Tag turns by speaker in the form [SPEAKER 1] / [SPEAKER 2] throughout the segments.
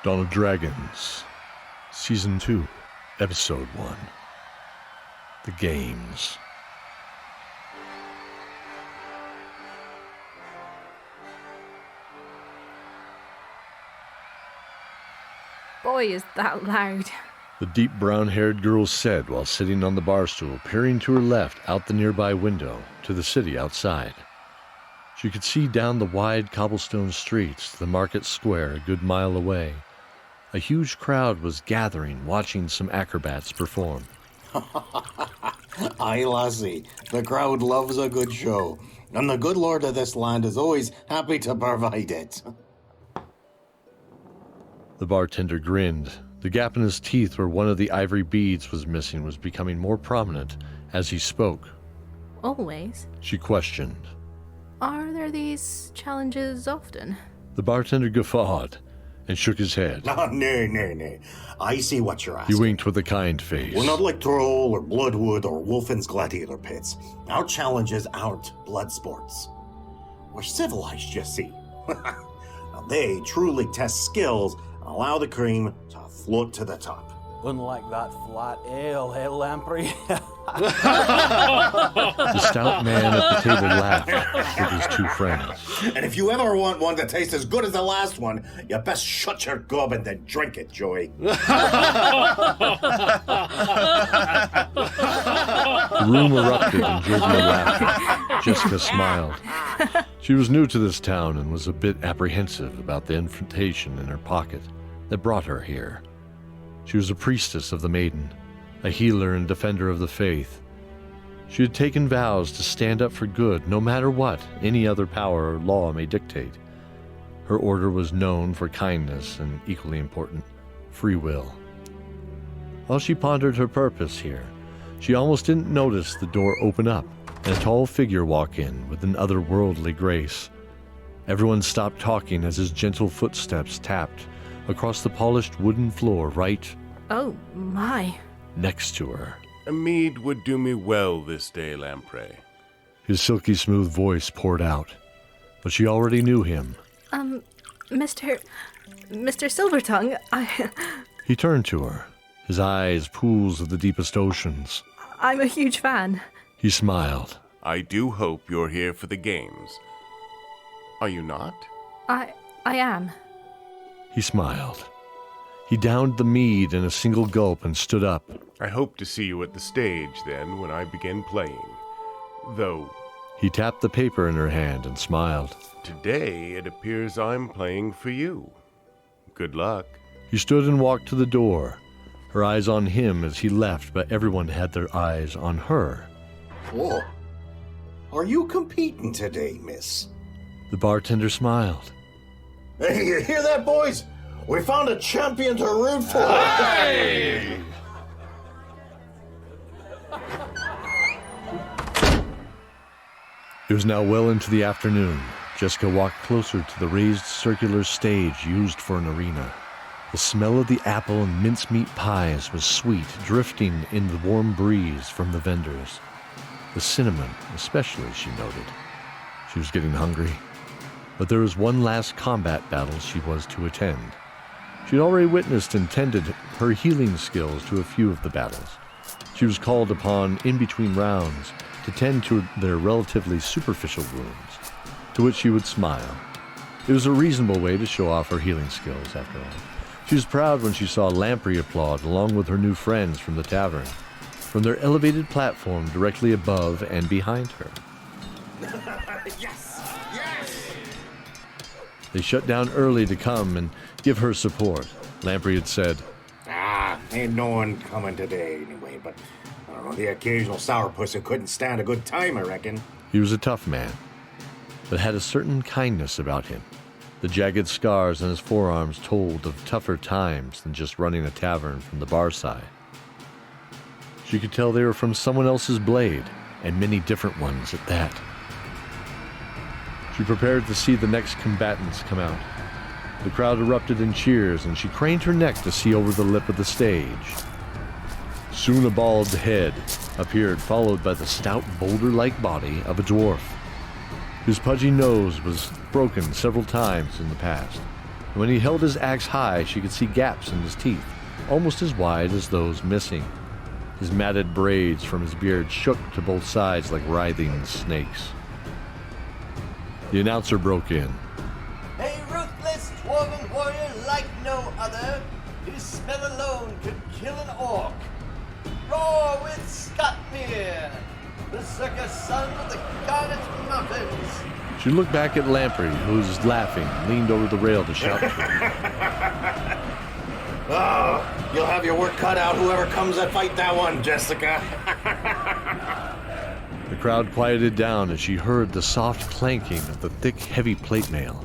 [SPEAKER 1] Dawn of Dragons, Season 2, Episode 1. The Games.
[SPEAKER 2] Boy, is that loud.
[SPEAKER 1] The deep brown-haired girl said while sitting on the bar stool, peering to her left out the nearby window to the city outside. She could see down the wide cobblestone streets to the market square a good mile away. A huge crowd was gathering, watching some acrobats perform.
[SPEAKER 3] Aye, lassie, the crowd loves a good show, and the good lord of this land is always happy to provide it.
[SPEAKER 1] The bartender grinned. The gap in his teeth where one of the ivory beads was missing was becoming more prominent as he spoke.
[SPEAKER 2] Always?
[SPEAKER 1] She questioned.
[SPEAKER 2] Are there these challenges often?
[SPEAKER 1] The bartender guffawed and shook his head.
[SPEAKER 3] Oh, no. I see what you're asking.
[SPEAKER 1] He winked with a kind face.
[SPEAKER 3] We're not like Troll or Bloodwood or Wolfen's gladiator pits. Our challenges aren't blood sports. We're civilized, you see. Now, they truly test skills and allow the cream to float to the top.
[SPEAKER 4] Unlike that flat ale, hey, Lamprey?
[SPEAKER 1] The stout man at the table laughed with his two friends.
[SPEAKER 3] And if you ever want one that tastes as good as the last one, you best shut your gob and then drink it, Joey.
[SPEAKER 1] The room erupted in jubilant laughter. Jessica smiled. She was new to this town and was a bit apprehensive about the invitation in her pocket that brought her here. She was a priestess of the Maiden, a healer and defender of the faith. She had taken vows to stand up for good no matter what any other power or law may dictate. Her order was known for kindness and, equally important, free will. While she pondered her purpose here, she almost didn't notice the door open up and a tall figure walk in with an otherworldly grace. Everyone stopped talking as his gentle footsteps tapped across the polished wooden floor right
[SPEAKER 2] Oh, my.
[SPEAKER 1] next to her.
[SPEAKER 5] A mead would do me well this day, Lamprey.
[SPEAKER 1] His silky smooth voice poured out, but she already knew him.
[SPEAKER 2] Mr. Silvertongue,
[SPEAKER 1] He turned to her, his eyes pools of the deepest oceans.
[SPEAKER 2] I'm a huge fan.
[SPEAKER 1] He smiled.
[SPEAKER 5] I do hope you're here for the games. Are you not?
[SPEAKER 2] I am.
[SPEAKER 1] He smiled. He downed the mead in a single gulp and stood up.
[SPEAKER 5] I hope to see you at the stage, then, when I begin playing. Though,
[SPEAKER 1] He tapped the paper in her hand and smiled.
[SPEAKER 5] today it appears I'm playing for you. Good luck.
[SPEAKER 1] He stood and walked to the door, her eyes on him as he left, but everyone had their eyes on her.
[SPEAKER 3] Whoa. Are you competing today, miss?
[SPEAKER 1] The bartender smiled.
[SPEAKER 3] Hey, you hear that, boys? We found a champion to root for.
[SPEAKER 5] Hey!
[SPEAKER 1] It was now well into the afternoon. Jessica walked closer to the raised circular stage used for an arena. The smell of the apple and mincemeat pies was sweet, drifting in the warm breeze from the vendors. The cinnamon, especially, she noted. She was getting hungry. But there was one last combat battle she was to attend. She'd already witnessed and tended her healing skills to a few of the battles. She was called upon in between rounds to tend to their relatively superficial wounds, to which she would smile. It was a reasonable way to show off her healing skills, after all. She was proud when she saw Lamprey applaud along with her new friends from the tavern, from their elevated platform directly above and behind her.
[SPEAKER 3] Yes!
[SPEAKER 1] They shut down early to come and give her support. Lamprey had said,
[SPEAKER 3] Ain't no one coming today anyway, but I don't know, the occasional sourpuss who couldn't stand a good time, I reckon.
[SPEAKER 1] he was a tough man, but had a certain kindness about him. The jagged scars on his forearms told of tougher times than just running a tavern from the bar side. She could tell they were from someone else's blade, and many different ones at that. She prepared to see the next combatants come out. The crowd erupted in cheers, and she craned her neck to see over the lip of the stage. Soon a bald head appeared, followed by the stout, boulder-like body of a dwarf. His pudgy nose was broken several times in the past. When he held his axe high, she could see gaps in his teeth, almost as wide as those missing. His matted braids from his beard shook to both sides like writhing snakes. The announcer broke in.
[SPEAKER 6] A ruthless dwarven warrior like no other. His smell alone could kill an orc. Roar with Scottmere, the circus son of the Garnet Mountains.
[SPEAKER 1] She looked back at Lamprey, who was laughing, and leaned over the rail to shout to him.
[SPEAKER 3] Oh, you'll have your work cut out, whoever comes to fight that one, Jessica.
[SPEAKER 1] The crowd quieted down as she heard the soft clanking of the thick, heavy plate mail.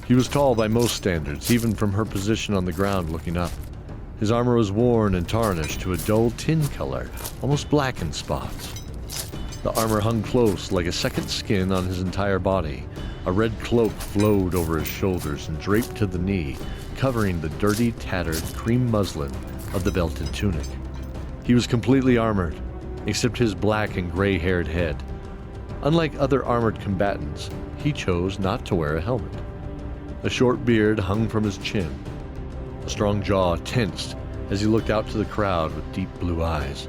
[SPEAKER 1] He was tall by most standards, even from her position on the ground looking up. His armor was worn and tarnished to a dull tin color, almost black in spots. The armor hung close like a second skin on his entire body. A red cloak flowed over his shoulders and draped to the knee, covering the dirty, tattered cream muslin of the belted tunic. He was completely armored, except his black and gray-haired head. Unlike other armored combatants, he chose not to wear a helmet. A short beard hung from his chin. A strong jaw tensed as he looked out to the crowd with deep blue eyes,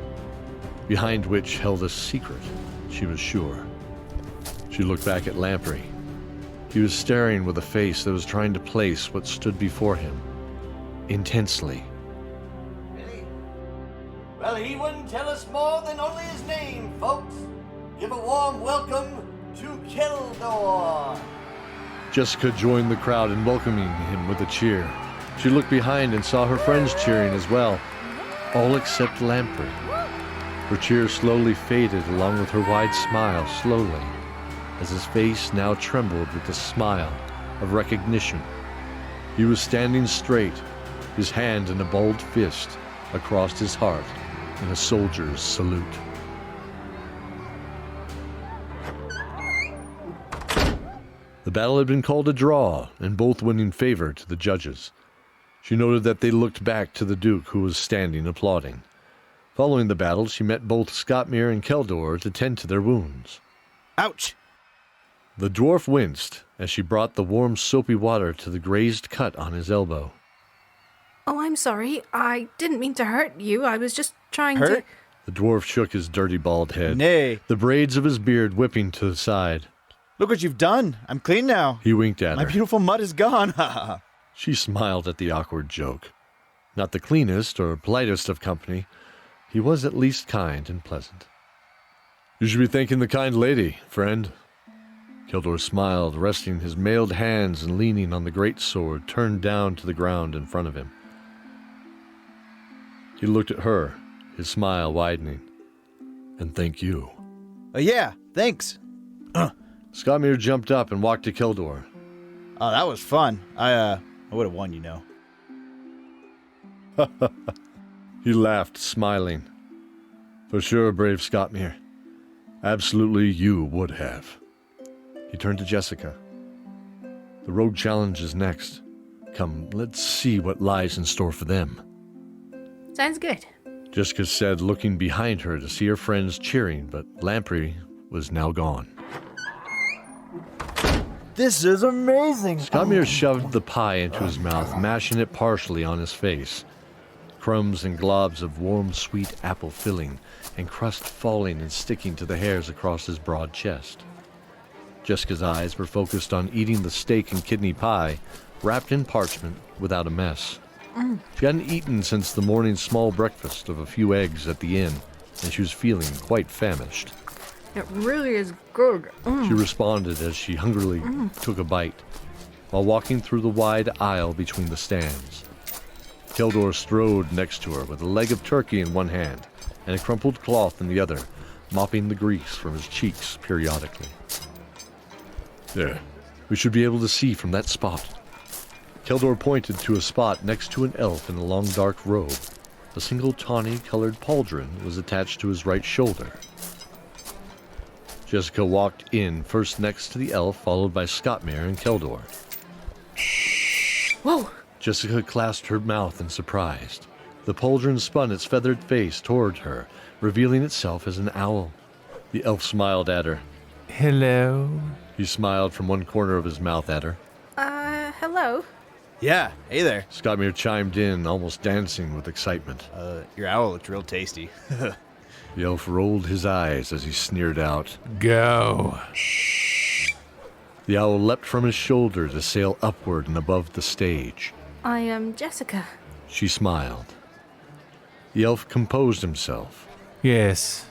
[SPEAKER 1] behind which held a secret, she was sure. She looked back at Lamprey. He was staring with a face that was trying to place what stood before him, intensely.
[SPEAKER 6] Really? Well, he wouldn't tell us more than only his name, folks. Give a warm welcome to Keldor.
[SPEAKER 1] Jessica joined the crowd in welcoming him with a cheer. She looked behind and saw her friends cheering as well, all except Lamprey. Her cheer slowly faded along with her wide smile, slowly, as his face now trembled with the smile of recognition. He was standing straight, his hand in a balled fist across his heart in a soldier's salute. The battle had been called a draw, and both winning favor to the judges. She noted that they looked back to the Duke, who was standing applauding. Following the battle, she met both Scottmere and Keldor to tend to their wounds.
[SPEAKER 7] Ouch!
[SPEAKER 1] The dwarf winced as she brought the warm, soapy water to the grazed cut on his elbow.
[SPEAKER 2] Oh, I'm sorry. I didn't mean to hurt you. I was just trying
[SPEAKER 7] Hurt?
[SPEAKER 2] to...
[SPEAKER 1] The dwarf shook his dirty bald head,
[SPEAKER 7] Nay.
[SPEAKER 1] the braids of his beard whipping to the side.
[SPEAKER 7] Look what you've done. I'm clean now.
[SPEAKER 1] He winked at
[SPEAKER 7] My
[SPEAKER 1] her.
[SPEAKER 7] beautiful mud is gone. Ha ha.
[SPEAKER 1] She smiled at the awkward joke. Not the cleanest or politest of company, he was at least kind and pleasant. You should be thanking the kind lady, friend. Keldor smiled, resting his mailed hands and leaning on the great sword turned down to the ground in front of him. He looked at her, his smile widening. And thank you.
[SPEAKER 7] Yeah, thanks.
[SPEAKER 1] Scottmere jumped up and walked to Keldor.
[SPEAKER 7] Oh, that was fun. I would have won, you know.
[SPEAKER 1] He laughed, smiling. For sure, brave Scottmere. Absolutely you would have. He turned to Jessica. The rogue challenge is next. Come, let's see what lies in store for them.
[SPEAKER 2] Sounds good.
[SPEAKER 1] Jessica said, looking behind her to see her friends cheering, but Lamprey was now gone.
[SPEAKER 7] This is amazing.
[SPEAKER 1] Scottmere shoved the pie into his mouth, mashing it partially on his face. Crumbs and globs of warm, sweet apple filling, and crust falling and sticking to the hairs across his broad chest. Jessica's eyes were focused on eating the steak and kidney pie, wrapped in parchment without a mess. She hadn't eaten since the morning's small breakfast of a few eggs at the inn, and she was feeling quite famished.
[SPEAKER 2] It really is good.
[SPEAKER 1] She responded as she hungrily took a bite, while walking through the wide aisle between the stands. Keldor strode next to her with a leg of turkey in one hand and a crumpled cloth in the other, mopping the grease from his cheeks periodically. There, we should be able to see from that spot. Keldor pointed to a spot next to an elf in a long dark robe. A single tawny-colored pauldron was attached to his right shoulder. Jessica walked in, first next to the elf, followed by Scottmere and Keldor.
[SPEAKER 2] Whoa!
[SPEAKER 1] Jessica clasped her mouth in surprise. The pauldron spun its feathered face toward her, revealing itself as an owl. The elf smiled at her.
[SPEAKER 8] Hello?
[SPEAKER 1] He smiled from one corner of his mouth at her.
[SPEAKER 2] Hello?
[SPEAKER 7] Yeah, hey there.
[SPEAKER 1] Scottmere chimed in, almost dancing with excitement.
[SPEAKER 7] Your owl looked real tasty.
[SPEAKER 1] The elf rolled his eyes as he sneered out.
[SPEAKER 8] Go.
[SPEAKER 1] The owl leapt from his shoulder to sail upward and above the stage.
[SPEAKER 2] I am Jessica.
[SPEAKER 1] She smiled. The elf composed himself.
[SPEAKER 8] Yes,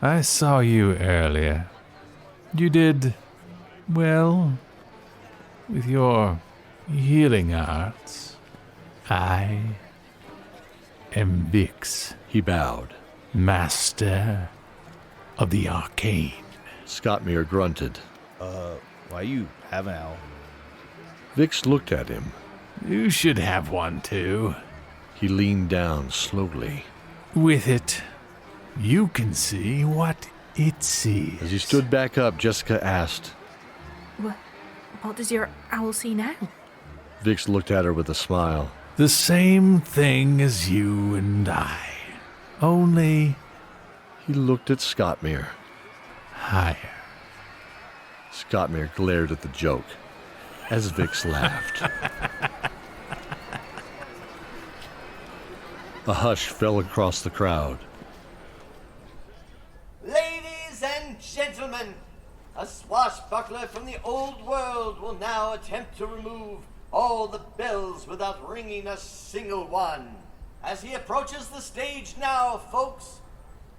[SPEAKER 8] I saw you earlier. You did well with your healing arts. I am Vix,
[SPEAKER 1] He bowed.
[SPEAKER 8] master of the arcane.
[SPEAKER 1] Scottmere grunted.
[SPEAKER 7] Why you have an owl?
[SPEAKER 1] Vix looked at him.
[SPEAKER 8] You should have one too.
[SPEAKER 1] He leaned down slowly.
[SPEAKER 8] With it, you can see what it sees.
[SPEAKER 1] As he stood back up, Jessica asked.
[SPEAKER 2] What does your owl see now?
[SPEAKER 1] Vix looked at her with a smile.
[SPEAKER 8] The same thing as you and I. Only
[SPEAKER 1] He looked at Scottmere.
[SPEAKER 8] higher.
[SPEAKER 1] Scottmere glared at the joke as Vix laughed. A hush fell across the crowd.
[SPEAKER 6] Ladies and gentlemen, a swashbuckler from the old world will now attempt to remove all the bells without ringing a single one. As he approaches the stage now, folks,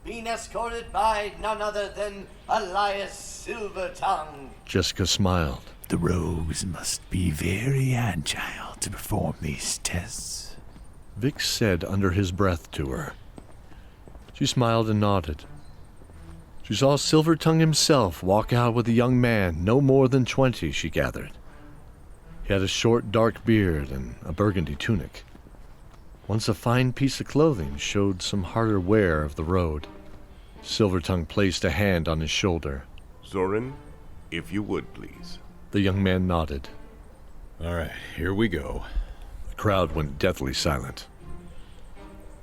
[SPEAKER 6] being escorted by none other than Elias Silvertongue.
[SPEAKER 1] Jessica smiled.
[SPEAKER 8] The rogues must be very agile to perform these tests.
[SPEAKER 1] Vix said under his breath to her. She smiled and nodded. She saw Silvertongue himself walk out with a young man no more than 20, she gathered. He had a short, dark beard and a burgundy tunic. Once a fine piece of clothing showed some harder wear of the road. Silvertongue placed a hand on his shoulder.
[SPEAKER 5] Zoran, if you would, please.
[SPEAKER 1] The young man nodded.
[SPEAKER 9] All right, here we go.
[SPEAKER 1] The crowd went deathly silent.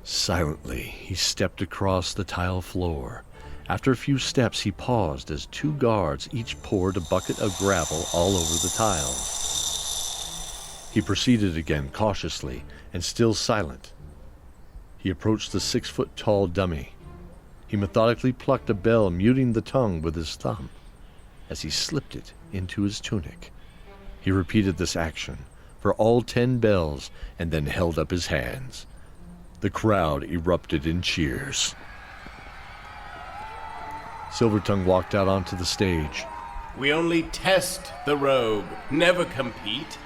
[SPEAKER 1] Silently, he stepped across the tile floor. After a few steps, he paused as two guards each poured a bucket of gravel all over the tiles. He proceeded again, cautiously, and still silent. He approached the 6-foot-tall dummy. He methodically plucked a bell, muting the tongue with his thumb. As he slipped it into his tunic, he repeated this action for all 10 bells and then held up his hands. The crowd erupted in cheers. Silvertongue walked out onto the stage.
[SPEAKER 10] We only test the rogue, never compete.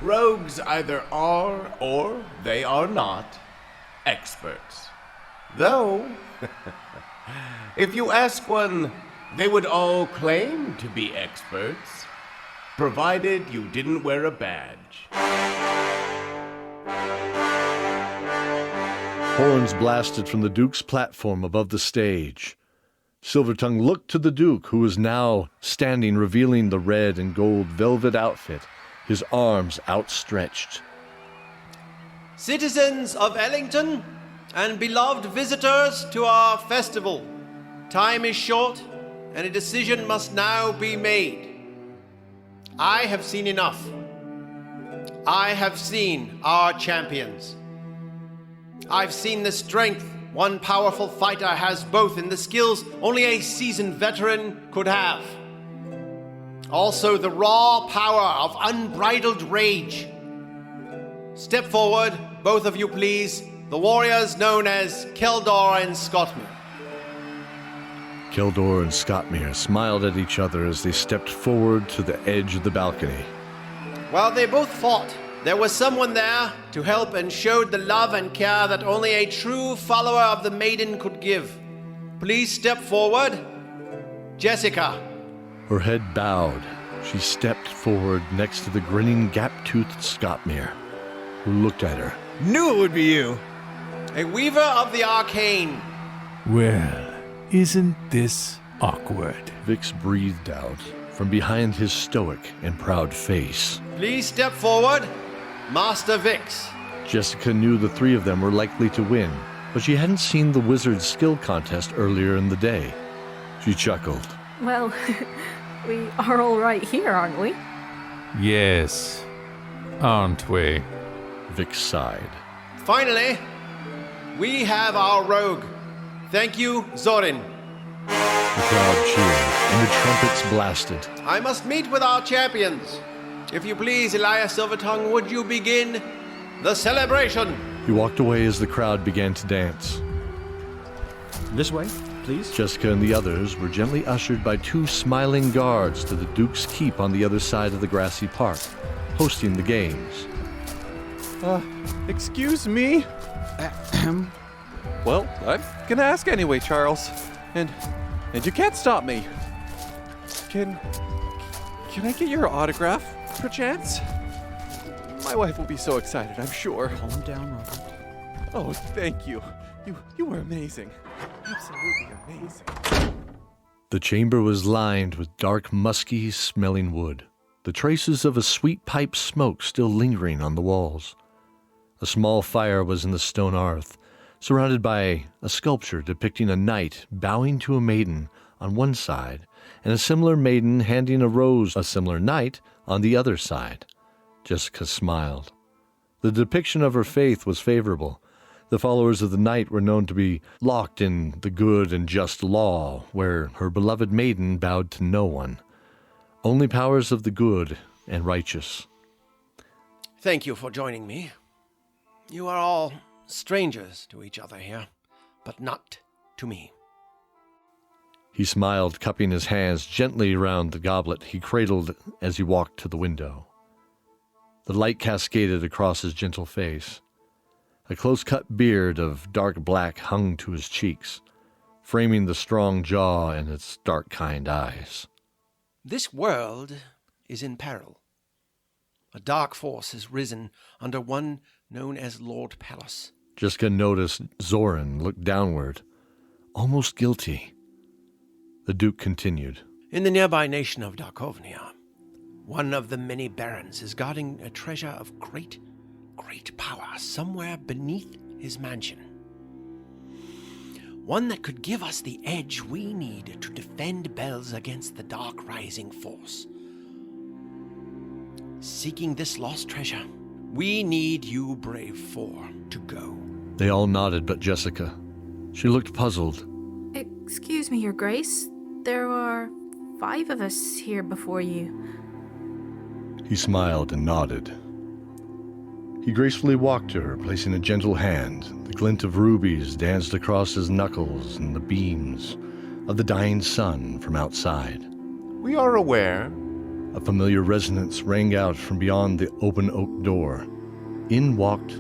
[SPEAKER 10] Rogues either are or they are not experts. Though, if you ask one, they would all claim to be experts, provided you didn't wear a badge.
[SPEAKER 1] Horns blasted from the Duke's platform above the stage. Silvertongue looked to the Duke, who was now standing, revealing the red and gold velvet outfit, his arms outstretched.
[SPEAKER 11] Citizens of Ellington and beloved visitors to our festival, time is short and a decision must now be made. I have seen enough. I have seen our champions. I've seen the strength one powerful fighter has, both in the skills only a seasoned veteran could have. Also the raw power of unbridled rage. Step forward, both of you please, the warriors known as Keldor and Scottmere.
[SPEAKER 1] Keldor and Scottmere smiled at each other as they stepped forward to the edge of the balcony.
[SPEAKER 11] While they both fought, there was someone there to help and showed the love and care that only a true follower of the maiden could give. Please step forward. Jessica.
[SPEAKER 1] Her head bowed. She stepped forward next to the grinning, gap-toothed Scottmere, who looked at her.
[SPEAKER 7] Knew it would be you.
[SPEAKER 11] A weaver of the arcane.
[SPEAKER 8] Well, isn't this awkward?
[SPEAKER 1] Vix breathed out from behind his stoic and proud face.
[SPEAKER 11] Please step forward, Master Vix.
[SPEAKER 1] Jessica knew the three of them were likely to win, but she hadn't seen the wizard's skill contest earlier in the day. She chuckled.
[SPEAKER 2] Well, we are all right here, aren't we?
[SPEAKER 8] Yes.
[SPEAKER 12] Aren't we?
[SPEAKER 1] Vix sighed.
[SPEAKER 11] Finally, we have our rogue. Thank you, Zorin.
[SPEAKER 1] The crowd cheered, and the trumpets blasted.
[SPEAKER 11] I must meet with our champions. If you please, Elias Silvertongue, would you begin the celebration?
[SPEAKER 1] He walked away as the crowd began to dance.
[SPEAKER 7] This way, please.
[SPEAKER 1] Jessica and the others were gently ushered by two smiling guards to the Duke's Keep on the other side of the grassy park, hosting the games.
[SPEAKER 13] Excuse me? Well, I'm gonna ask anyway, Charles. And you can't stop me. Can I get your autograph, perchance? My wife will be so excited, I'm sure.
[SPEAKER 7] Calm down, Robert.
[SPEAKER 13] Oh, thank you. You were amazing. Absolutely amazing.
[SPEAKER 1] The chamber was lined with dark, musky smelling wood, the traces of a sweet pipe smoke still lingering on the walls. A small fire was in the stone hearth, surrounded by a sculpture depicting a knight bowing to a maiden on one side, and a similar maiden handing a rose a similar knight on the other side. Jessica smiled. The depiction of her faith was favorable. The followers of the knight were known to be locked in the good and just law, where her beloved maiden bowed to no one. Only powers of the good and righteous.
[SPEAKER 11] Thank you for joining me. You are all strangers to each other here, but not to me.
[SPEAKER 1] He smiled, cupping his hands gently around the goblet he cradled as he walked to the window. The light cascaded across his gentle face. A close-cut beard of dark black hung to his cheeks, framing the strong jaw and its dark, kind eyes.
[SPEAKER 11] This world is in peril. A dark force has risen under one known as Lord Pallas.
[SPEAKER 1] Jessica noticed Zorin look downward, almost guilty. The Duke continued.
[SPEAKER 11] In the nearby nation of Darkovnia, one of the many barons is guarding a treasure of great power somewhere beneath his mansion. One that could give us the edge we need to defend Bells against the dark rising force. Seeking this lost treasure, we need you, brave four, to go.
[SPEAKER 1] They all nodded but Jessica. She looked puzzled.
[SPEAKER 2] Excuse me, Your Grace. There are 5 of us here before you.
[SPEAKER 1] He smiled and nodded. He gracefully walked to her, placing a gentle hand. The glint of rubies danced across his knuckles and the beams of the dying sun from outside.
[SPEAKER 5] We are aware.
[SPEAKER 1] A familiar resonance rang out from beyond the open oak door. In walked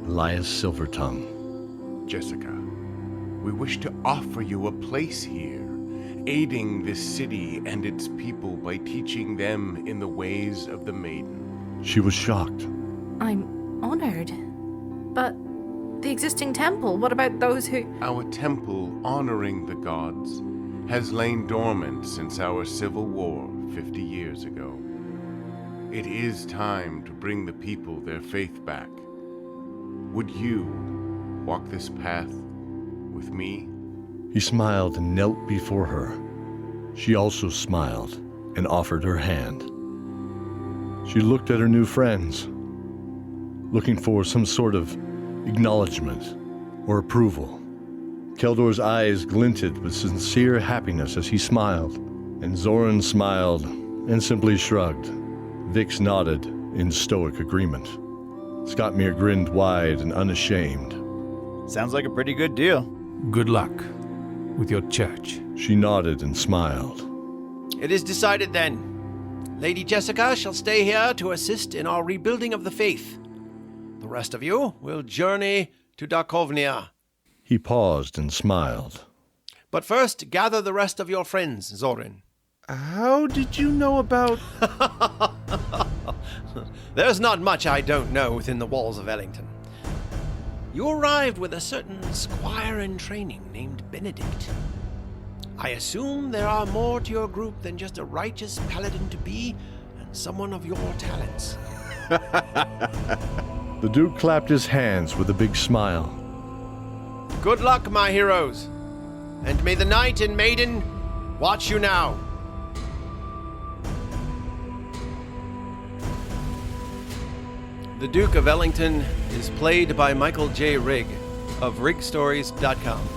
[SPEAKER 1] Elias Silvertongue.
[SPEAKER 5] Jessica, we wish to offer you a place here, aiding this city and its people by teaching them in the ways of the maiden.
[SPEAKER 1] She was shocked.
[SPEAKER 2] I'm honored. But the existing temple, what about those who...
[SPEAKER 5] Our temple honoring the gods has lain dormant since our civil war 50 years ago. It is time to bring the people their faith back. Would you walk this path with me?
[SPEAKER 1] He smiled and knelt before her. She also smiled and offered her hand. She looked at her new friends, looking for some sort of acknowledgement or approval. Keldor's eyes glinted with sincere happiness as he smiled, and Zorin smiled and simply shrugged. Vix nodded in stoic agreement. Scottmere grinned wide and unashamed.
[SPEAKER 7] Sounds like a pretty good deal.
[SPEAKER 8] Good luck with your church.
[SPEAKER 1] She nodded and smiled.
[SPEAKER 11] It is decided then. Lady Jessica shall stay here to assist in our rebuilding of the faith. The rest of you will journey to Darkovnia.
[SPEAKER 1] He paused and smiled.
[SPEAKER 11] But first, gather the rest of your friends, Zorin.
[SPEAKER 13] How did you know about...
[SPEAKER 11] There's not much I don't know within the walls of Ellington. You arrived with a certain squire in training named Benedict. I assume there are more to your group than just a righteous paladin to be and someone of your talents.
[SPEAKER 1] The Duke clapped his hands with a big smile.
[SPEAKER 11] Good luck, my heroes, and may the knight and maiden watch you now. The Duke of Ellington is played by Michael J. Rigg of rigstories.com.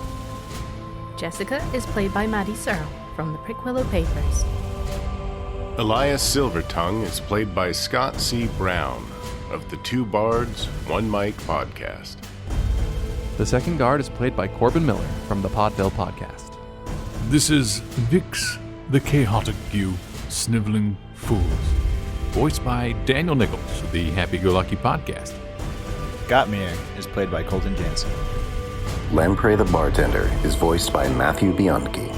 [SPEAKER 2] Jessica is played by Maddie Searle from the Prickwillow Papers.
[SPEAKER 5] Elias Silvertongue is played by Scott C. Brown of the Two Bards, One Mic podcast.
[SPEAKER 13] The second guard is played by Corbin Miller from the Podville podcast.
[SPEAKER 8] This is Vix, the chaotic you sniveling fools. Voiced by Daniel Nichols of the Happy-Go-Lucky podcast.
[SPEAKER 7] Gottmere is played by Colton Jansen.
[SPEAKER 12] Lamprey the bartender is voiced by Matthew Bianchi.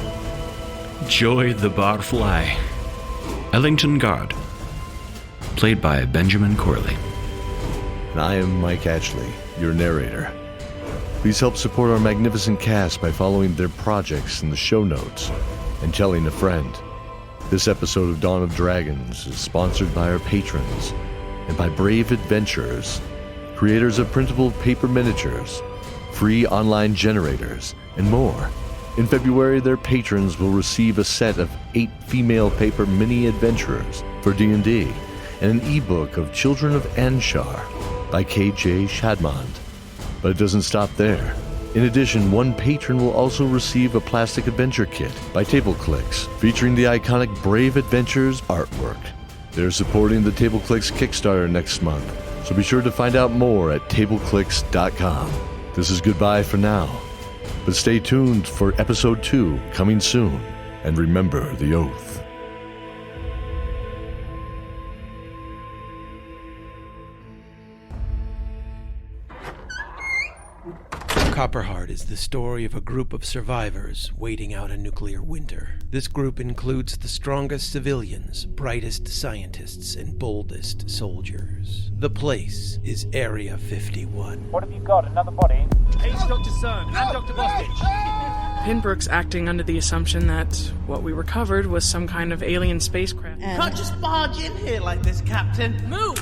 [SPEAKER 14] Joy the barfly, Ellington Guard, played by Benjamin Corley.
[SPEAKER 1] And I am Mike Ashley, your narrator. Please help support our magnificent cast by following their projects in the show notes and telling a friend. This episode of Dawn of Dragons is sponsored by our patrons and by Brave Adventurers, creators of printable paper miniatures, free online generators, and more. In February, their patrons will receive a set of 8 female paper mini adventurers for D&D and an ebook of Children of Anshar by K.J. Shadmond. But it doesn't stop there. In addition, one patron will also receive a plastic adventure kit by TableClicks featuring the iconic Brave Adventures artwork. They're supporting the TableClicks Kickstarter next month, so be sure to find out more at tableclicks.com. This is goodbye for now, but stay tuned for episode 2 coming soon, and remember the oath.
[SPEAKER 15] Copperheart is the story of a group of survivors waiting out a nuclear winter. This group includes the strongest civilians, brightest scientists, and boldest soldiers. The place is Area 51.
[SPEAKER 16] What have you got? Another body?
[SPEAKER 17] Hey, it's Dr. Cern and Dr. Bostich.
[SPEAKER 18] Pinbrook's acting under the assumption that what we recovered was some kind of alien spacecraft.
[SPEAKER 17] You can't just barge in here like this, Captain. Move!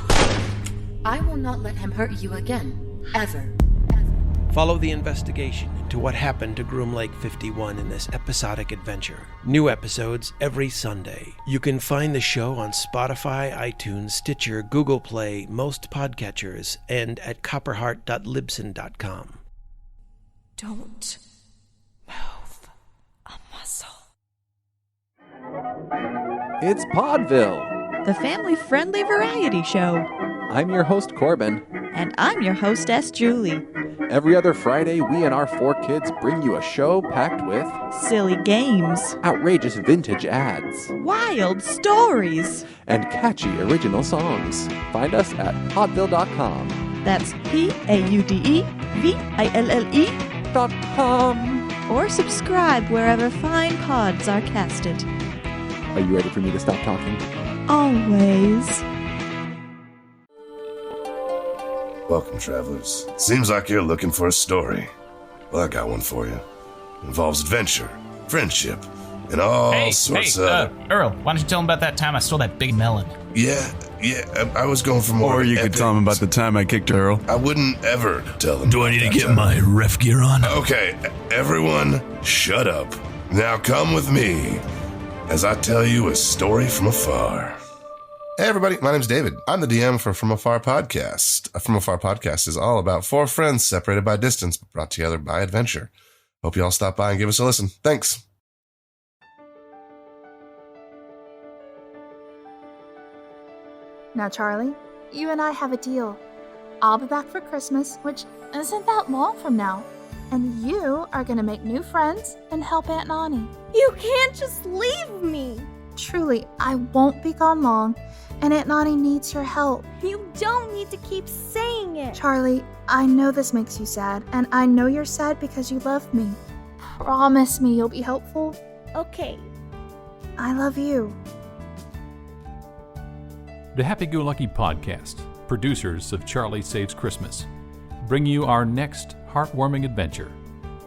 [SPEAKER 19] I will not let him hurt you again. Ever.
[SPEAKER 15] Follow the investigation into what happened to Groom Lake 51 in this episodic adventure. New episodes every Sunday. You can find the show on Spotify, iTunes, Stitcher, Google Play, most podcatchers, and at copperheart.libsyn.com.
[SPEAKER 19] Don't move a muscle.
[SPEAKER 13] It's Podville,
[SPEAKER 20] the family-friendly variety show.
[SPEAKER 13] I'm your host, Corbin.
[SPEAKER 20] And I'm your hostess, Julie.
[SPEAKER 13] Every other Friday, we and our 4 kids bring you a show packed with
[SPEAKER 20] silly games,
[SPEAKER 13] outrageous vintage ads,
[SPEAKER 20] wild stories,
[SPEAKER 13] and catchy original songs. Find us at podville.com.
[SPEAKER 20] That's PAUDVILLE.com. Or subscribe wherever fine pods are casted.
[SPEAKER 13] Are you ready for me to stop talking?
[SPEAKER 20] Always.
[SPEAKER 21] Welcome, travelers. Seems like you're looking for a story. Well, I got one for you. It involves adventure, friendship, and all sorts of...
[SPEAKER 22] Earl, why don't you tell him about that time I stole that big melon?
[SPEAKER 21] Yeah, I was going for more...
[SPEAKER 23] Or you could tell him about the time I kicked Earl.
[SPEAKER 21] I wouldn't ever tell him.
[SPEAKER 8] Do I need to get my ref gear on?
[SPEAKER 21] Okay, everyone, shut up. Now come with me as I tell you a story from afar. Hey everybody, my name's David. I'm the DM for From Afar Podcast. From Afar Podcast is all about 4 friends separated by distance, but brought together by adventure. Hope you all stop by and give us a listen. Thanks.
[SPEAKER 24] Now, Charlie, you and I have a deal. I'll be back for Christmas, which isn't that long from now. And you are going to make new friends and help Aunt Nani.
[SPEAKER 25] You can't just leave me!
[SPEAKER 24] Truly, I won't be gone long, and Aunt Nani needs your help.
[SPEAKER 25] You don't need to keep saying it!
[SPEAKER 24] Charlie, I know this makes you sad, and I know you're sad because you love me. Promise me you'll be helpful.
[SPEAKER 25] Okay.
[SPEAKER 24] I love you.
[SPEAKER 8] The Happy-Go-Lucky Podcast, producers of Charlie Saves Christmas, bring you our next heartwarming adventure.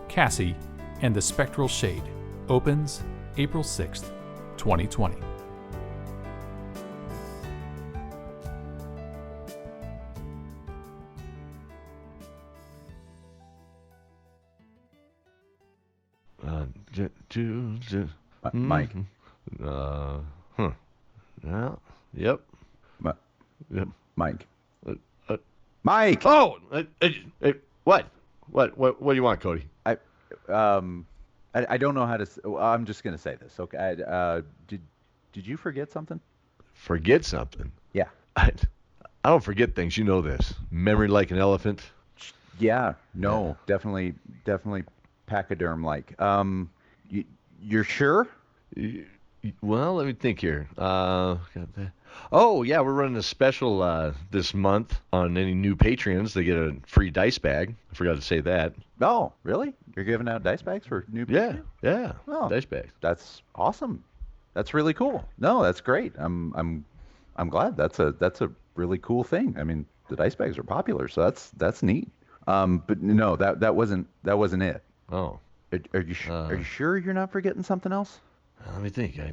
[SPEAKER 8] Cassie and the Spectral Shade opens April 6th, 2020.
[SPEAKER 26] Mike.
[SPEAKER 1] Yeah. Yep.
[SPEAKER 26] Yep. Mike.
[SPEAKER 7] Mike.
[SPEAKER 1] Oh, what? What do you want, Cody?
[SPEAKER 3] I don't know how to. I'm just gonna say this. Okay. Did you forget something?
[SPEAKER 1] Forget something?
[SPEAKER 3] Yeah.
[SPEAKER 1] I don't forget things. You know this. Memory like an elephant.
[SPEAKER 3] Yeah. No. Definitely pachyderm-like. You're sure?
[SPEAKER 1] Well, let me think here. Oh, yeah, we're running a special this month on any new patrons. They get a free dice bag. I forgot to say that.
[SPEAKER 3] Oh, really? You're giving out dice bags for new people?
[SPEAKER 1] Yeah.
[SPEAKER 3] Oh,
[SPEAKER 1] Dice bags.
[SPEAKER 3] That's awesome. That's really cool. No, that's great. I'm glad. That's a really cool thing. I mean, the dice bags are popular, so that's neat. But no, that wasn't it.
[SPEAKER 1] Oh.
[SPEAKER 3] Are you sure you're not forgetting something else?
[SPEAKER 1] Let me think. I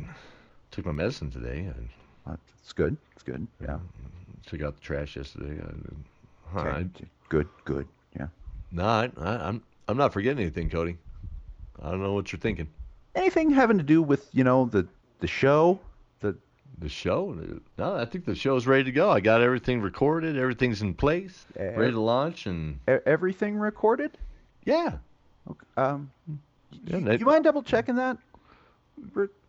[SPEAKER 1] took my medicine today.
[SPEAKER 3] It's good. It's good. Yeah.
[SPEAKER 1] Took out the trash yesterday.
[SPEAKER 3] Okay. Good. Yeah.
[SPEAKER 1] No, I'm not forgetting anything, Cody. I don't know what you're thinking.
[SPEAKER 3] Anything having to do with the show?
[SPEAKER 1] The show? No, I think the show's ready to go. I got everything recorded. Everything's in place, ready to launch, and
[SPEAKER 3] everything recorded.
[SPEAKER 1] Yeah.
[SPEAKER 3] Okay. You mind double checking that?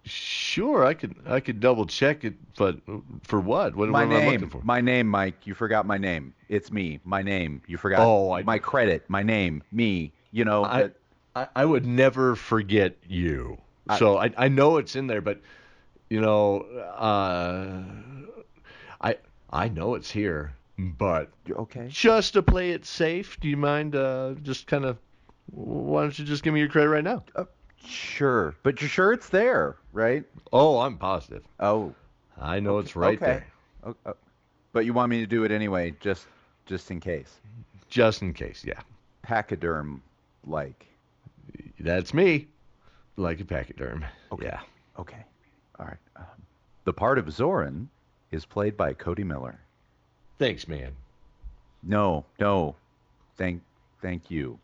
[SPEAKER 1] Sure, I could double check it, but for what? What am I looking for?
[SPEAKER 3] My name, Mike. You forgot my name. It's me. My name. You forgot. My credit. My name. Me.
[SPEAKER 1] I would never forget you. So I know it's in there, but I know it's here. But
[SPEAKER 3] okay.
[SPEAKER 1] Just to play it safe, do you mind just kind of? Why don't you just give me your credit right now?
[SPEAKER 3] Sure, but you're sure it's there, right?
[SPEAKER 1] Oh, I'm positive.
[SPEAKER 3] Oh,
[SPEAKER 1] I know it's right there.
[SPEAKER 3] Okay. But you want me to do it anyway, just in case.
[SPEAKER 1] Just in case, yeah.
[SPEAKER 3] Pachyderm-like.
[SPEAKER 1] That's me. Like a pachyderm.
[SPEAKER 3] Okay.
[SPEAKER 1] Yeah.
[SPEAKER 3] Okay. All right. The part of Zoran is played by Cody Miller.
[SPEAKER 1] Thanks, man.
[SPEAKER 3] No. Thank you.